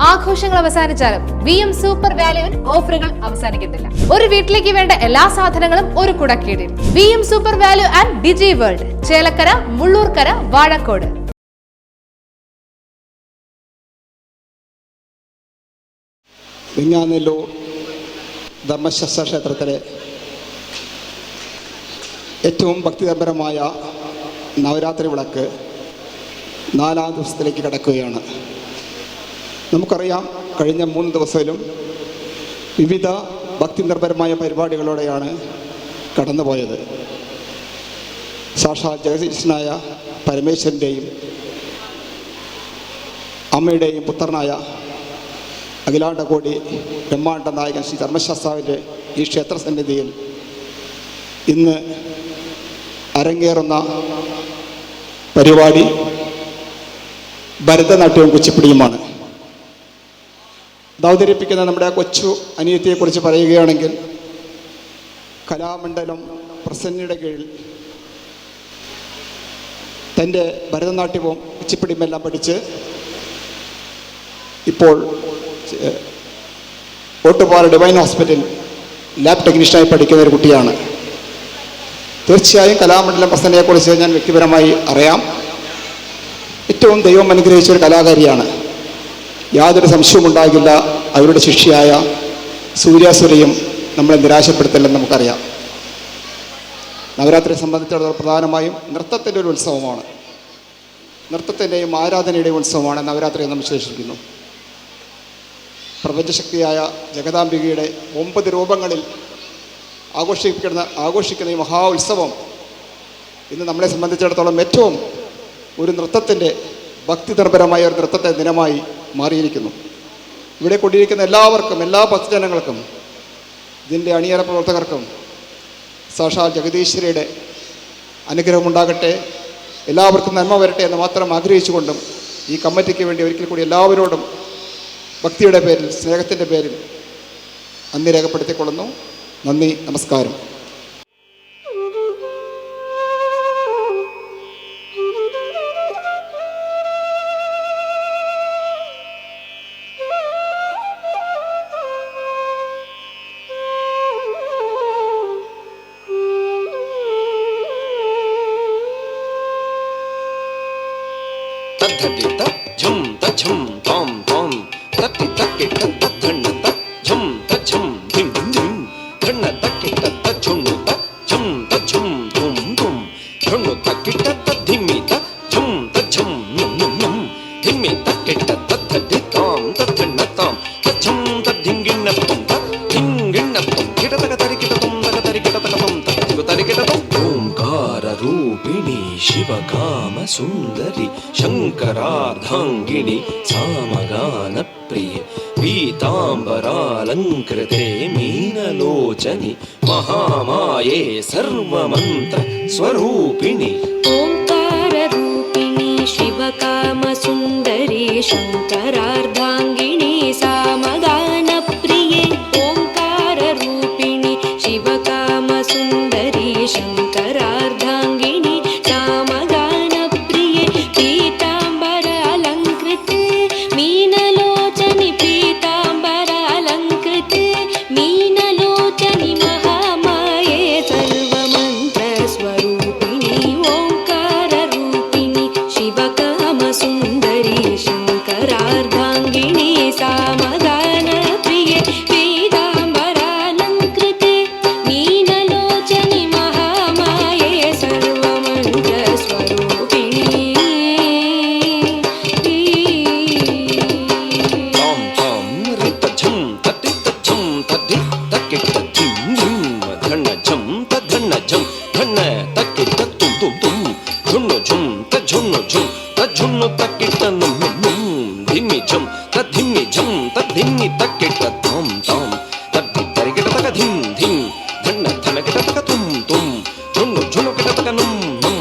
ആഘോഷങ്ങൾ അവസാനിച്ചാലും VM super വാല്യുവിൽ ഓഫറുകൾ അവസാനിക്കുന്നില്ല. ഒരു വീട്ടിലേക്ക് വേണ്ട എല്ലാ സാധനങ്ങളും ഒരു കുടക്കീഴിൽ. VM super value and Digi World, Chelakkara, Mullurkara, Vazhakode. Venganallur ധർമ്മശാസ്ത്ര ക്ഷേത്രത്തിലെ ഏറ്റവും ഭക്തിനിർഭരമായ നവരാത്രി വിളക്ക് 4ാം ദിവസത്തിലേക്ക് കടക്കുകയാണ്. നമുക്കറിയാം, കഴിഞ്ഞ 3 ദിവസത്തിലും വിവിധ ഭക്തിനിർഭരമായ പരിപാടികളോടെയാണ് കടന്നുപോയത്. സാക്ഷാൽ ജഗദീശനായ പരമേശ്വരൻ്റെയും അമ്മയുടെയും പുത്രനായ അഖിലാണ്ടകോടി ബ്രഹ്മാണ്ഡ നായകൻ ശ്രീ ധർമ്മശാസ്താവിൻ്റെ ഈ ക്ഷേത്ര സന്നിധിയിൽ ഇന്ന് അരങ്ങേറുന്ന പരിപാടി ഭരതനാട്യവും കുച്ചിപ്പിടിയുമാണ്. അവതരിപ്പിക്കുന്ന നമ്മുടെ കൊച്ചു അനിയത്തിയെക്കുറിച്ച് പറയുകയാണെങ്കിൽ, കലാമണ്ഡലം പ്രസന്നയുടെ കീഴിൽ തൻ്റെ ഭരതനാട്യവും കുച്ചിപ്പിടിയുമെല്ലാം പഠിച്ച് ഇപ്പോൾ ഓട്ടുപാറ ഡിവൈൻ ഹോസ്പിറ്റൽ ലാബ് ടെക്നീഷ്യനായി പഠിക്കുന്ന ഒരു കുട്ടിയാണ്. തീർച്ചയായും കലാമണ്ഡലം പ്രസന്നയെക്കുറിച്ച് ഞാൻ വ്യക്തിപരമായി അറിയാം. ഏറ്റവും ദൈവം അനുഗ്രഹിച്ച ഒരു കലാകാരിയാണ്. യാതൊരു സംശയവും ഉണ്ടാകില്ല, അവരുടെ ശിഷ്യയായ സൂര്യാസുരയും നമ്മളെ നിരാശപ്പെടുത്തില്ലെന്ന് നമുക്കറിയാം. നവരാത്രിയെ സംബന്ധിച്ചിടത്തോളം പ്രധാനമായും നൃത്തത്തിൻ്റെ ഒരു ഉത്സവമാണ്. നൃത്തത്തിൻ്റെയും ആരാധനയുടെയും ഉത്സവമാണ് നവരാത്രിയെ നമ്മൾ വിശേഷിപ്പിക്കുന്നു. പ്രപഞ്ചശക്തിയായ ജഗദാംബികയുടെ 9 രൂപങ്ങളിൽ ആഘോഷിക്കുന്ന ഈ മഹാ ഉത്സവം ഇന്ന് നമ്മളെ സംബന്ധിച്ചിടത്തോളം ഏറ്റവും ഒരു നൃത്തത്തിൻ്റെ ഭക്തിനിർഭരമായ ഒരു നൃത്തത്തെ ദിനമായി മാറിയിരിക്കുന്നു. ഇവിടെ കൊണ്ടിരിക്കുന്ന എല്ലാവർക്കും, എല്ലാ ഭക്തജനങ്ങൾക്കും, ഇതിൻ്റെ അണിയറ പ്രവർത്തകർക്കും സാക്ഷാൽ ജഗദീശ്വരിയുടെ അനുഗ്രഹമുണ്ടാകട്ടെ, എല്ലാവർക്കും നന്മ വരട്ടെ എന്ന് മാത്രം ആഗ്രഹിച്ചുകൊണ്ടും ഈ കമ്മിറ്റിക്ക് വേണ്ടി ഒരിക്കൽ കൂടി എല്ലാവരോടും ഭക്തിയുടെ പേരിൽ, സ്നേഹത്തിൻ്റെ പേരിൽ നന്ദി രേഖപ്പെടുത്തിക്കൊള്ളുന്നു. നന്ദി, നമസ്കാരം. ಶಿವಕಾಮ ಸುಂದರಿ ಶಂಕರಾರ್ಧಾಂಗಿಣಿ ಸಾಮಗಾನ ಪ್ರಿಯ ಪೀತಾಂಬರಾಲಂಕೃತೆ ಮೀನಲೋಚನಿ ಮಹಾಮಾಯೆ ಸರ್ವಮಂತ್ರ ಸ್ವರೂಪಿಣಿ ಓಂಕಾರ ರೂಪಿಣಿ ಶಿವಕಾಮ ಸುಂದರಿ ಶಂಕರಾರ್ಧಾಂಗಿಣಿ ಸಾಮಗಾನ ಪ್ರಿಯೆ ಓಂಕಾರ ರೂಪಿಣಿ ಶಿವಕಾಮ ಸುಂದರಿ ಶಂಕರಾರ್ಧಾಂಗಿಣಿ ಸಾಮಗಾನ ಪ್ರಿಯೆ ಪೀತಾಂಬರ ಅಲಂಕೃತೆ ಮೀನಲೋಚನಿ ಪೀತಾಂಬರ ಅಲಂಕೃತೆ ಮೀನಲೋಚನಿ ಮಹಾಮಾಯೆ ಸರ್ವಮಂತ್ರ ಸ್ವರೂಪಿಣಿ ಓಂಕಾರ ರೂಪಿಣಿ ಶಿವಕಾಮ ಸುಂದರಿ ಶಂಕರಾರ್ಧಾಂಗಿಣಿ ಸಾಮಗಾನ ಪ್ರಿಯೆ ಪೀತಾಂಬರ ಅಲಂಕೃತೆ ಮೀನಲೋಚನಿ ಮಹಾಮಾಯೆ ಸರ್ವಮಂತ್ರ ಸ್ವರೂಪಿಣಿ ತಾಂ ತಾಂ ರಿತ ಝಂ ತಟ್ಟಿತ ಝಂ ತದ್ದಿ ತಕ್ಕಿಟ ಧಿಂ ಧಿಂ ಧಣ್ಣ ಝಂ ತದ್ಧಣ್ಣ ಝಂ ಧಣ್ಣ ತಕ್ಕಿಟ ತುಂ ತುಂ ತುಂ ಝುಣ್ಣು ಝುಂ ತಜ್ಜುಣ್ಣು ಝುಂ ತಜ್ಜುಣ್ಣು ತಕ್ಕಿಟ ನುಂ ನುಂ ನುಂ ಧಿಮ್ಮಿ ಝಂ ತದ್ಧಿಮ್ಮಿ ಝಂ ತದ್ಧಿಮ್ಮಿ ತಕ್ಕಿಟ ತಾಂ ತಾಂ ತದ್ದಿ ತರಿಗಿಟ ತಕ ಧಿಂ ಧಿಂ ಧಣ್ಣ ಧನಕಿಟ ತಕ ತುಂ ತುಂ ಝುಣ್ಣು ಝುಣ್ಣು ಕಿಟ ತಕ ನುಂ ನುಂ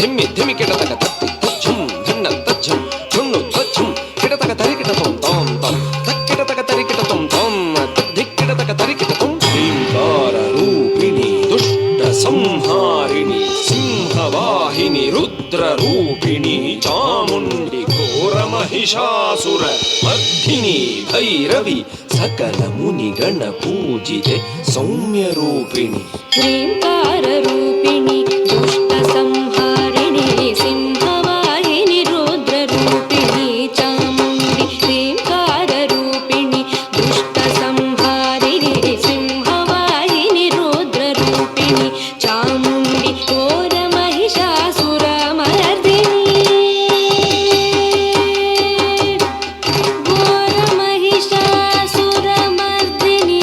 ಧಿಮ್ಮಿ ಧಿಮ್ಮಿ ಕಿಟ ತಕ ತತ್ತಿ ತಜ್ಜುಂ ಧಣ್ಣ ತಜ್ಜಂ ಝುಣ್ಣು ತಜ್ಜುಂ ಕಿಟ ತಕ ತರಿಗಿಟ ತುಂ ತಾಂ ತಾಂ ತಕ್ಕಿಟ ತಕ ತರಿಗಿಟ ತುಂ ತಾಂ ತದ್ದಿಕ್ಕಿಟ ತಕ ತರಿಗಿಟ ತುಂ ಓಂಕಾರ ರೂಪಿಣಿ ದುಷ್ಟ ಸಂಹಾರಿಣಿ ಸಿಂಹವಾಹಿನಿ ರುದ್ರ ರೂಪಿಣಿ ಚಾಮುಂಡಿ ಘೋರ ಮಹಿಷಾಸುರ ಮರ್ಧಿನಿ ಭೈರವಿ ಸಕಲ ಮುನಿಗಣ ಪೂಜಿತೆ ಸೌಮ್ಯ ರೂಪಿಣಿ ह्रीङ्कार रूपिणि दुष्ट संहारिणि सिंहवाहिनि रुद्र रूपिणि चामुण्डि ह्रीङ्कार रूपिणि दुष्ट संहारिणि सिंहवाहिनि रुद्र रूपिणि चामुण्डि घोर महिषासुरमर्दिनि घोर महिषासुरमर्दिनि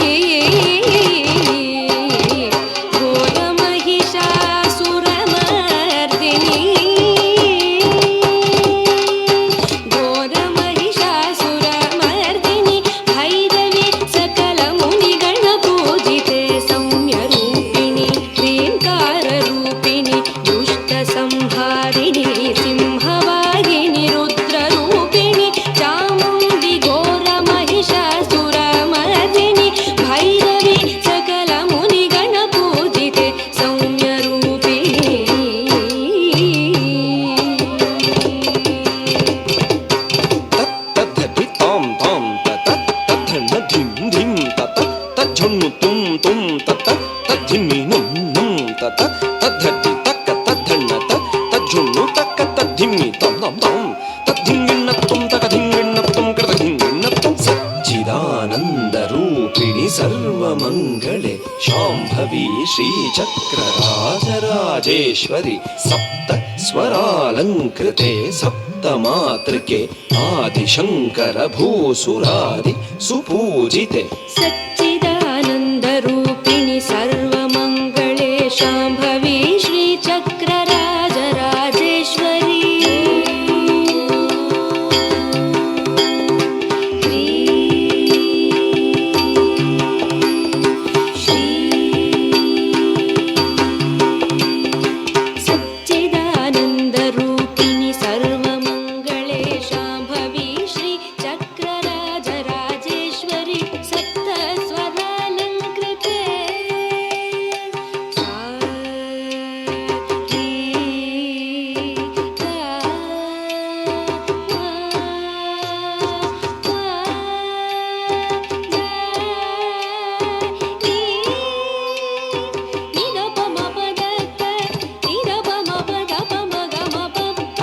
घोर महिषासुरमर्दिनि घोर महिषासुरमर्दिनि भैरवी सकल मुनिगण पूजिते सौम्य रूपिणि ह्रीङ्कार रूपिणि दुष्ट संहारिणि सिंहवाहिनि रुद्र रूपिणि चामुण्डि घोर महिषासुरमर्दिनि भैरवी सकल मुनिगण पूजिते सौम्य रूपिणि ತತ್ತದ್ಧಿ ತಾಂ ತಾಂ ತತ ತದ್ಧಣ್ಣ ಧಿಂ ಧಿಂ ತತ ತಜ್ಜಣ್ಣು ತುಂ ತುಂ ತತ ತದ್ಧಿಮ್ಮಿ ನುಂ ನುಂ ತತ ತದ್ಧಡ್ಡಿ ತಕ್ಕ ತದ್ಧಣ್ಣ ತಜ್ಜುಣ್ಣು ತಕ್ಕ ತದ್ಧಿಮ್ಮಿ ತಂ ತಂ ತಂ ತದ್ಧಿಂಗಿಣ್ಣತ್ತುಂ ತಕ ಧಿಂಗಿಣ್ಣತ್ತುಂ ಕೃತ ಧಿಂಗಿಣ್ಣತ್ತುಂ ಸಚ್ಚಿದಾನಂದ ರೂಪಿಣಿ ಸರ್ವಮಂಗಳೆ ಶಾಂಭವಿ ಶ್ರೀಚಕ್ರ ರಾಜರಾಜೇಶ್ವರಿ ಸಪ್ತ ಸ್ವರಾಲಂಕೃತೆ ಸಪ್ತ ಮಾತೃಕೆ ಆದಿಶಂಕರ ಭೂಸುರಾದಿ ಸುಪೂಜಿತೆ सच्चिदानन्द रूपिणि सर्वमङ्गले शाम्भवी श्रीचक्र राजराजेश्वरी सच्चिदानन्द रूपिणि सर्वमङ्गले शाम्भवी श्रीचक्र राजराजेश्वरी सप्त स्वरालङ्कृते सा री गा मा गा नी द प म प द प नी द प म प द प म ग म प प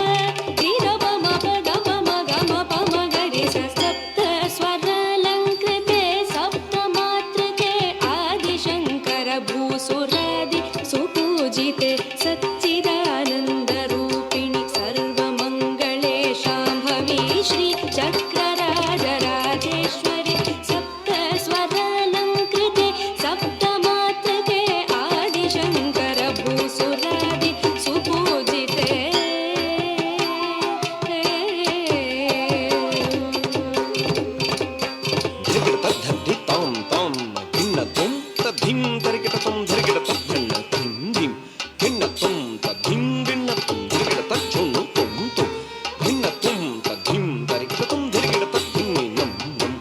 नी द प म प द प म ग म प म ग रि स सप्त स्वरालङ्कृते सप्त मातृके आदिशङ्कर भूसुरादि सुपूजिते सच्चिदानन्द रूपिणि सर्वमङ्गले शाम्भवी श्रीचक्र राजराजेश्वरि सप्त स्वरालङ्कृते सप्त मातृके आदिशङ्कर भूसुरादि सुपूजिते ಧಿರಿಗಿಡ ತದ್ಧಡ್ಡಿ ತಾಂ ತಾಂ ಭಿನ್ನತ್ತುಂ ತದ್ಧಿಂ ಧರಿಗಿಡತುಂ ಧರಿಗಿಡ ತದ್ಧಣ್ಣ ಧಿಂ ಧಿಂ ಭಿನ್ನತ್ತುಂ ತದ್ಧಿಂ ಭಿನ್ನತ್ತುಂ ಧರಿಗಿಡ ತಜ್ಜುಣ್ಣು ತುಂ ತುಂ ಭಿನ್ನತ್ತುಂ ತದ್ಧಿಂ ಧರಿಗಿಡತುಂ ಧರಿಗಿಡ ತದ್ಧಿಮ್ಮಿ ನಂ ನಂ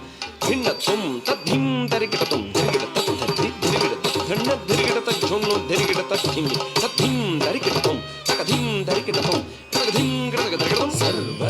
ಭಿನ್ನತ್ತುಂ ತದ್ಧಿಂ ಧರಿಗಿಡತುಂ ಧರಿಗಿಡ ತದ್ಧಡ್ಡಿ ಧರಿಗಿಡ ತದ್ಧಣ್ಣ ಧರಿಗಿಡ ತಜ್ಜುಣ್ಣು ಧರಿಗಿಡ ತದ್ಧಿಮ್ಮಿ ತದ್ಧಿಂ ಧರಿಗಿಡತುಂ ತಕಧಿಂ ಧರಿಗಿಡತುಂ ತಕಧಿಂ ಗಿಡತುಂ ಸರ್ವ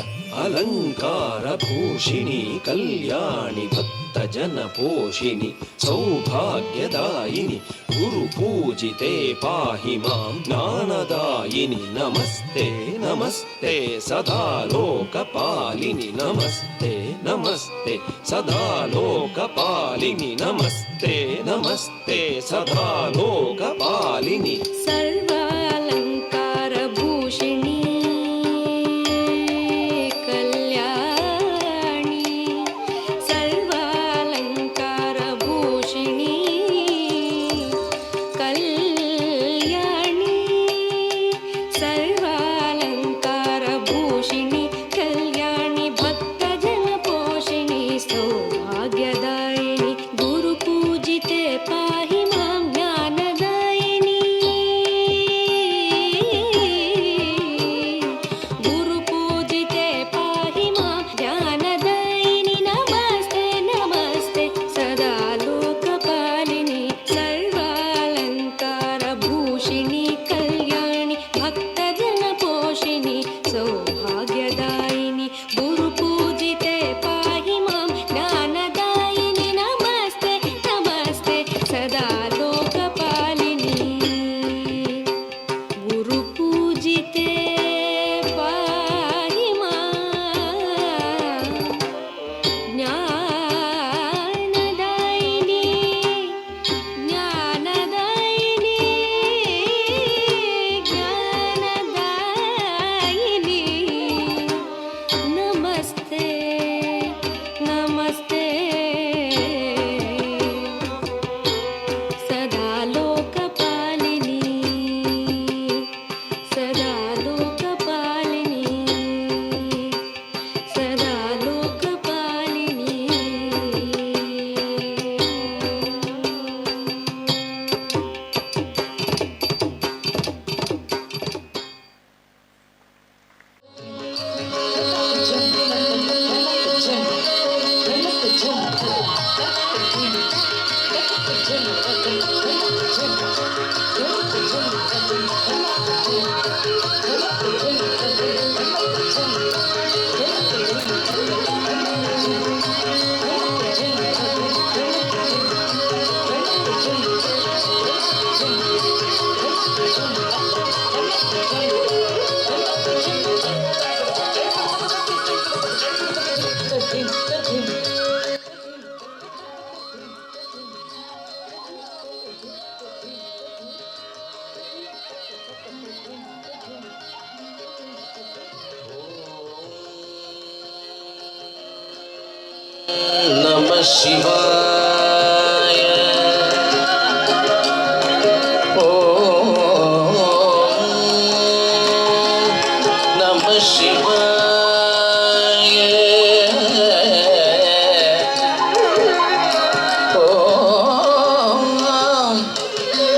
ಅಲಂಕಾರ ಭೂಷಿಣಿ ಕಲ್ಯಾಣಿ ಭಕ್ತ ಜನ ಪೋಷಿಣಿ ಸೌಭಾಗ್ಯದಾಯಿನಿ ಗುರು ಪೂಜಿತೆ ಪಾಹಿ ಮಾಂ ಜ್ಞಾನದಾಯಿನಿ ನಮಸ್ತೆ ನಮಸ್ತೆ ಸದಾ ಲೋಕಪಾಲಿನಿ ನಮಸ್ತೆ ನಮಸ್ತೆ ಸದಾ ಲೋಕಪಾಲಿನಿ ನಮಸ್ತೆ ನಮಸ್ತೆ ಸದಾ ಲೋಕಪಾಲಿನಿ सर्वालङ्कार भूषिणी कल्याणी सर्वालङ्कार भूषिणी कल्याणी सर्वालङ्कार भूषिणी कल्याणी भक्तजन पोषिणी सौभाग्यदायिनी गुरुपूजिते पाहि मां ज्ञानदायिनी नमस्ते सदा लोकपालिनी सदा लोकपालिनी सदा लोकपालिनी Namah Shivaya. Om Namah Shivaya. Om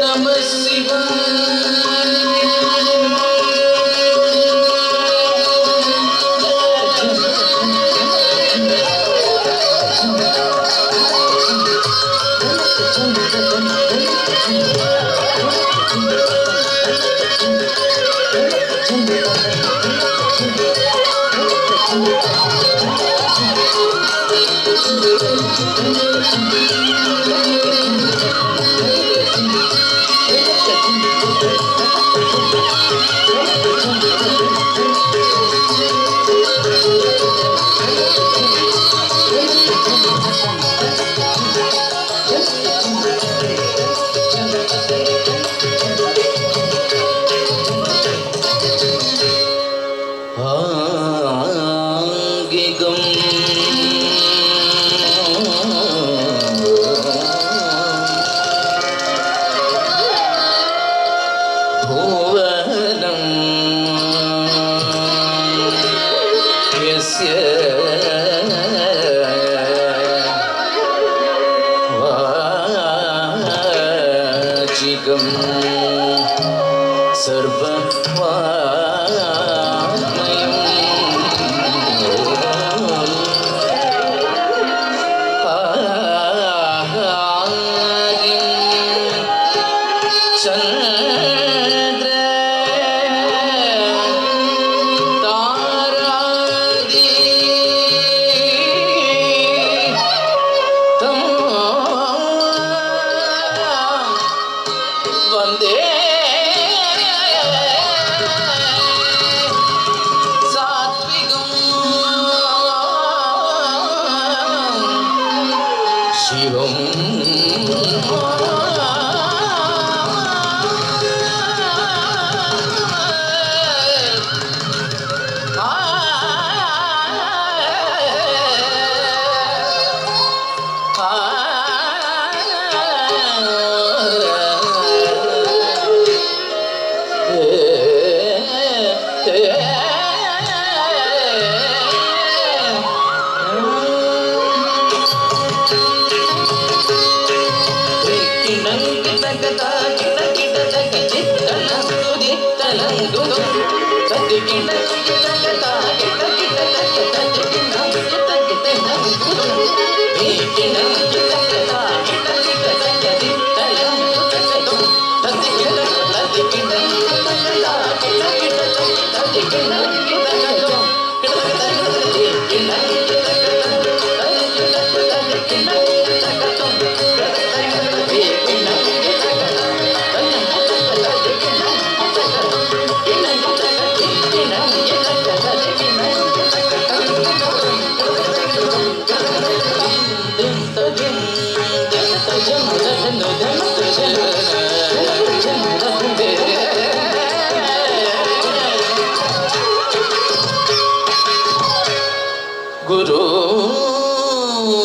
Namah Guru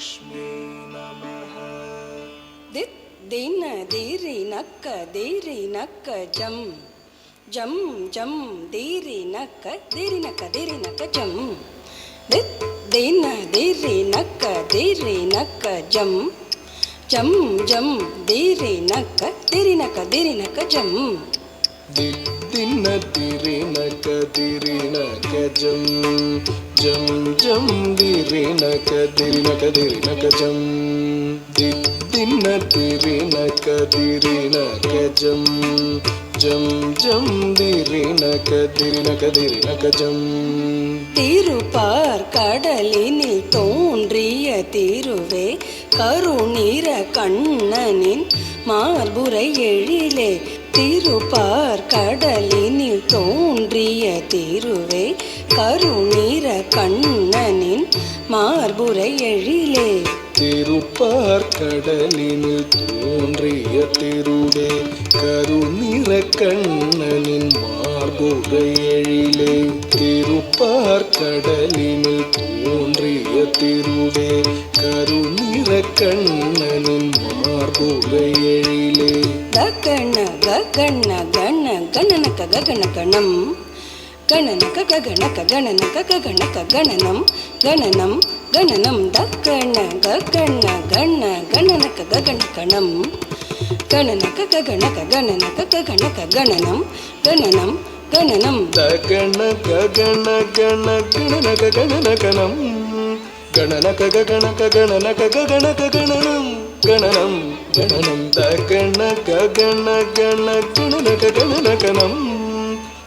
Lakshmi नमः ದಿತ್ ದಿನ ದೀರಿ ನಕ್ಕ ಜಂ ಜಂ ಜಂ ದೀರಿ ನಕ್ಕ ಜಂ ದಿತ್ ದಿನ ದೀರಿ ನಕ್ಕ ಜಂ ಜಂ ಜಂ ದೀರಿ ನಕ್ಕ ಜಂ ದಿನ ದಿರಿನಕ ಜಂ ಜಂ ಜಂ ದಿರಿನಕ ಜಂ ದಿನ ದಿರಿನಕ ಜಂ ಜಂ ಜಂ ದಿರಿನಕ ಜಂ திருப்பார் கடலினில் தோன்றிய திருவே கருநீர கண்ணனின் மார்புரை எழிலே திருப்பார் கடலினில் தோன்றிய திருவே கருநீர கண்ணனின் மார்புரை எழிலே திருப்பார் கடலினில் தோன்றிய திருவே கருநிற கண்ணனின் மார்புரை எழிலே திருப்பார் கடலினில் தோன்றிய திருவே கருநிற கண்ணனின் மார்புரை எழிலே ககன ககன கன கணனக ககன கணம் கணனக ககனக கணனக ககனக கணனம் கணனம் கணனம் தக்கன ககன கண கணனக ககன கணம் கணனக ககனக கணனக ககனக கணனம் கணனம் கணனம் தகன ககன கண கணனக கணனகணம் கணனக ககனக கணனக ககனக கணனம் கணனம் கணனம் தகன ககன கண கணனக கணனகணம்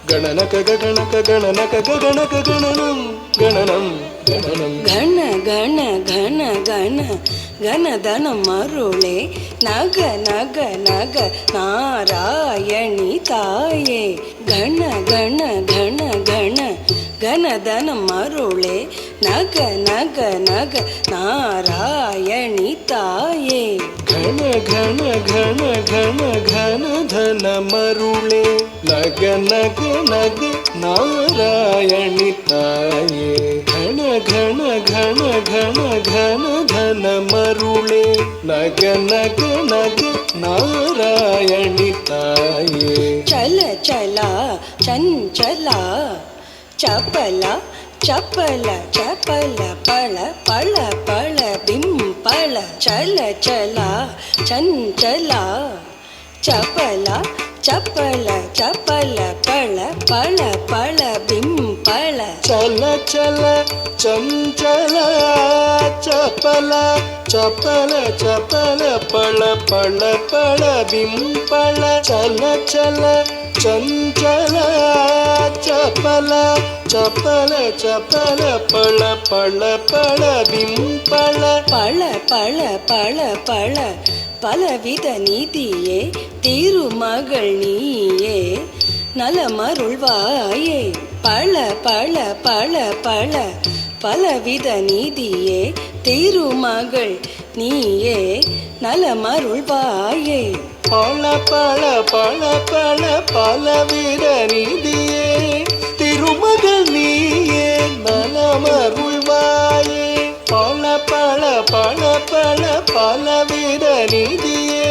கணனக ககனக கணனக ககனக கணனம் கணனம் கணனம் கண கண கண கண கணதனம் அருளே நக நக நக நாராயணி தாயே கண கண கண கண கணதனம் அருளே நக நக நக நாராயணி தாயே घन घन घन घन घन धन मरुळे नग नग नग नारायणि ताये घन घन घन घन घन धन मरुळे नग नग नग नारायणि ताये चल चला चंचला चपला चपल चपल पळ पळ पळ बिंपळ चल चला चंचला चपला चपल चपल पळ पळ पळ बिंपळ चल चल चंचल चपल चपल चपल पळ पळ पळ बिंपळ चल चल चंचल चपल चपल चपल पळ पळ पळ बिंपळ பழ பழ பழ பழ பலவித நீதியே திருமகள் நீயே நலமருள்வாயே பழ பழ பழ பழ பலவித நீதியே திருமகள் நீயே நலமருள்வாயே பழ பழ பழ பழ பலவித நீதியே திருமகள் நீயே நலமருள்வாயே பழ பழ பழ பழ பலவித நீதியே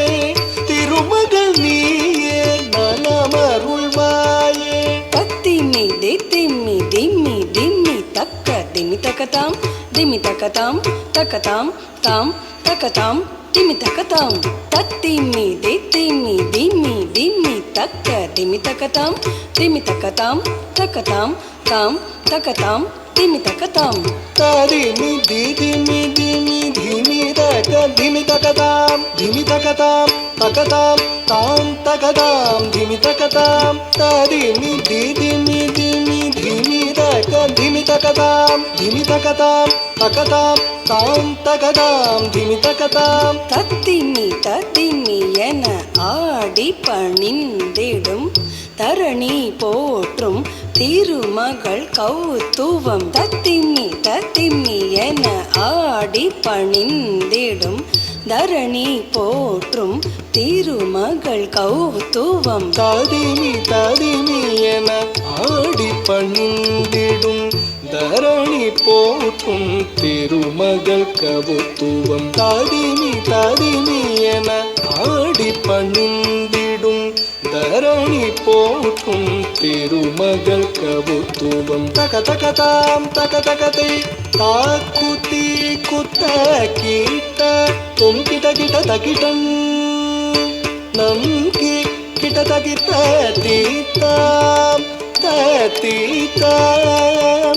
திருமகள் நீயே நலமருள்வாயே தத்திமி தித்திமி திம்மி திம்மி தக்க திமி தக்கதாம் திமி தக்கதாம் தக்கதாம் தாம் தக்கதாம் திமி தக்கதாம் தத்திமி தித்திமி திம்மி திம்மி தக்க திமி தக்கதாம் திமி தக்கதாம் தக்கதாம் தாம் தக்கதாம் திமி தக்கதாம் तारिमि दिमि दिमि धिमि तक धिमि तकताम धिमि तकताम तकताम ताम तकताम धिमि तकताम तारिमि दिमि दिमि धिमि तक धिमि तकताम धिमि तकताम तकताम ताम तकताम धिमि तकताम தத்திமி தத்திமி என ஆடி பணிந்திடும் தரணி போற்றும் திருமகள் கௌத்துவம் தத்திமி தத்திமி என ஆடி பணிந்திடும் தரணி போற்றும் திருமகள் கௌத்துவம் தாதிமி தாதிமி என ஆடி பணிந்திடும் தரணி போற்றும் திருமகள் തിരുമകൾ കവുത്തുവം തതിമി തതിമിയന ആടിപ്പണിന്തിടും ധരണി പോക്കും തിരുമകൾ കവുത്തുവം തക തക താം തക തക തൈ താക്കുത്തി കുത്ത കീട്ട തും കിട കിട തകിടം നംകി കിട തകിത്ത തീത്താം തീത്താം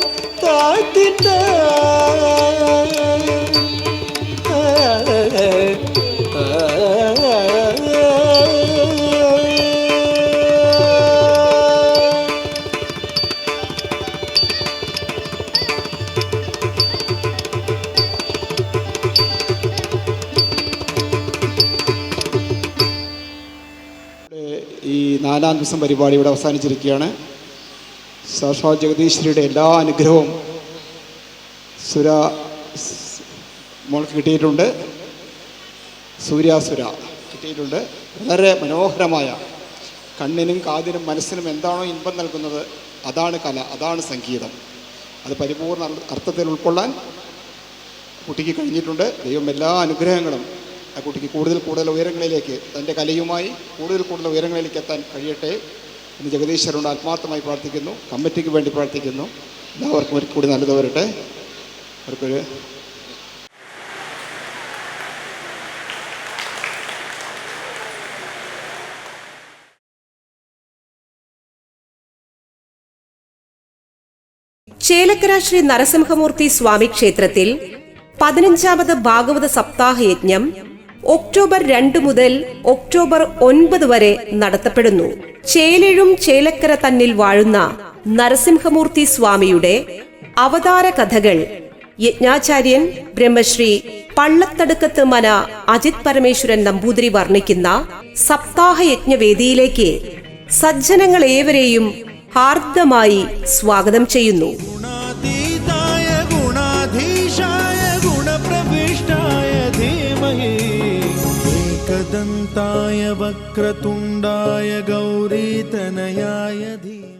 ഈ 4-ാം ദിവസം പരിപാടി ഇവിടെ അവസാനിച്ചിരിക്കുകയാണ്. സാക്ഷാൽ ജഗദീശ്വരിയുടെ എല്ലാ അനുഗ്രഹവും സുര മോൾക്ക് കിട്ടിയിട്ടുണ്ട്, സൂര്യാസുര കിട്ടിയിട്ടുണ്ട്. വളരെ മനോഹരമായ കണ്ണിനും കാതിനും മനസ്സിനും എന്താണോ ഇൻപം നൽകുന്നത് അതാണ് കല, അതാണ് സംഗീതം. അത് പരിപൂർണ്ണ അർത്ഥത്തിൽ ഉൾക്കൊള്ളാൻ കുട്ടിക്ക് കഴിഞ്ഞിട്ടുണ്ട്. ദൈവം എല്ലാ അനുഗ്രഹങ്ങളും ആ കുട്ടിക്ക് കൂടുതൽ ഉയരങ്ങളിലേക്ക് തൻ്റെ കലയുമായി കൂടുതൽ ഉയരങ്ങളിലേക്ക് എത്താൻ കഴിയട്ടെ എന്ന് ജഗദീശ്വരനോട് ആത്മാർത്ഥമായി പ്രാർത്ഥിക്കുന്നു. കമ്മിറ്റിക്ക് വേണ്ടി പ്രാർത്ഥിക്കുന്നു. എല്ലാവർക്കും ഒരു കൂടി നല്ലത് വരട്ടെ. അവർക്കൊരു ചേലക്കര ശ്രീ നരസിംഹമൂർത്തി സ്വാമി ക്ഷേത്രത്തിൽ 15ാമത് ഭാഗവത സപ്താഹ യജ്ഞം ഒക്ടോബർ 2 മുതൽ ഒക്ടോബർ 9 വരെ നടത്തപ്പെടുന്നു. ചേലെഴും ചേലക്കര തന്നിൽ വാഴുന്ന നരസിംഹമൂർത്തി സ്വാമിയുടെ അവതാര കഥകൾ യജ്ഞാചാര്യൻ ബ്രഹ്മശ്രീ പള്ളത്തടുക്കത്ത് മന അജിത് പരമേശ്വരൻ നമ്പൂതിരി വർണ്ണിക്കുന്ന സപ്താഹയജ്ഞവേദിയിലേക്ക് സജ്ജനങ്ങളേവരെയും ഹാർദ്ദമായി സ്വാഗതം ചെയ്യുന്നു. ഗുണാതീതായ ഗുണാധീശായ ഗുണപ്രവിഷ്ടായ ധീമഹി ഏകദന്തായ വക്രതുണ്ഡായ ഗൗരീതനയായ ധീമഹി.